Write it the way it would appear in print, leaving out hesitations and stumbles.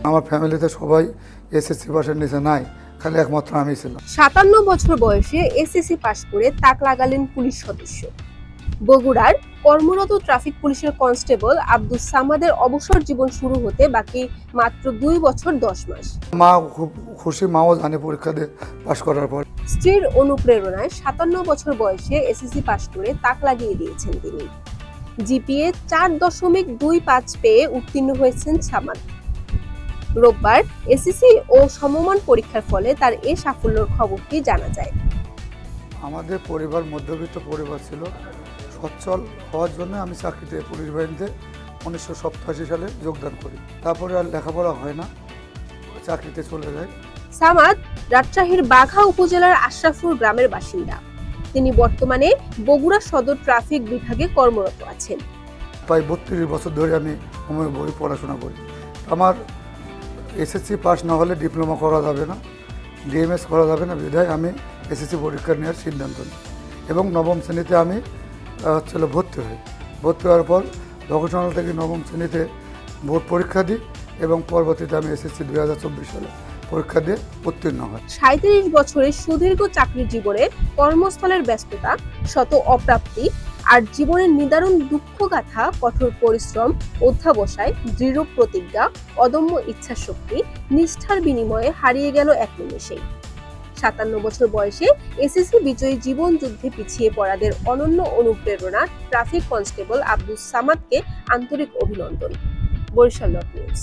আমার ফ্যামিলিতে সবাই এসএসসি পাশের নিচে নাই, খালি একমাত্র আমি ছিলাম। 57 বছর বয়সে এসএসসি পাশ করে তাক লাগালেন পুলিশ সদস্য। বগুড়ার কর্মরত ট্রাফিক পুলিশের কনস্টেবল আব্দুস সামাদের অবসর জীবন শুরু হতে বাকি মাত্র 2 বছর 10 মাস। মা খুব খুশি, মাও জানে পরীক্ষা দিয়ে পাশ করার পর। স্ত্রীর অনুপ্রেরণায় 57 বছর বয়সে এসএসসি পাশ করে তাক লাগিয়ে দিয়েছেন তিনি। জিপিএ 4.25 পেয়ে উত্তীর্ণ হয়েছেন সামাদ। রোববার এসএসসি ও সমমান পরীক্ষার ফলে তার এই সাফল্যের খবরটি জানা যায়। আমাদের পরিবার মধ্যবিত্ত পরিবার ছিল। সচ্ছল হওয়ার জন্য আমি চাকরিতে পুলিশ বাহিনীতে 1987 সালে যোগদান করি। তারপরে আর লেখাপড়া হয় না, চাকরিতে চলে যায়। সামাদ রাজশাহীর বাঘা উপজেলার আশরাফপুর গ্রামের বাসিন্দা। তিনি বর্তমানে বগুড়া সদর ট্রাফিক বিভাগে কর্মরত আছেন। প্রায় 32 বছর ধরে আমি সময় বই পড়াশোনা করি। আমার এসএসসি পাস না হলে ডিপ্লোমা করা যাবে না, ডিএমএস করা যাবে না, বিধায় আমি এসএসসি পরীক্ষা নেওয়ার সিদ্ধান্ত নিই এবং নবম শ্রেণীতে আমি ভর্তি হই। ভর্তি হওয়ার পর ভোকেশনাল থেকে নবম শ্রেণীতে বোর্ড পরীক্ষা দিই এবং পরবর্তীতে আমি এসএসসি 2024 সালে পরীক্ষা দিয়ে উত্তীর্ণ হয়। 37 বছরের সুদীর্ঘ চাকরি জীবনে কর্মস্থলের ব্যস্ততা, শত অপ্রাপ্তি আর জীবনের নিদারুণ দুঃখগাথা, কঠোর পরিশ্রম, অধ্যাবসায়, দৃঢ় প্রতিজ্ঞা, অদম্য ইচ্ছাশক্তি, নিষ্ঠার বিনিময়ে হারিয়ে গেল এক নিমেষেই। 57 বছর বয়সে এসএসসি বিজয়ী জীবন যুদ্ধে পিছিয়ে পড়াদের অনন্য অনুপ্রেরণা ট্রাফিক কনস্টেবল আব্দুস সামাদকে আন্তরিক অভিনন্দন। বরিশাল নিউজ।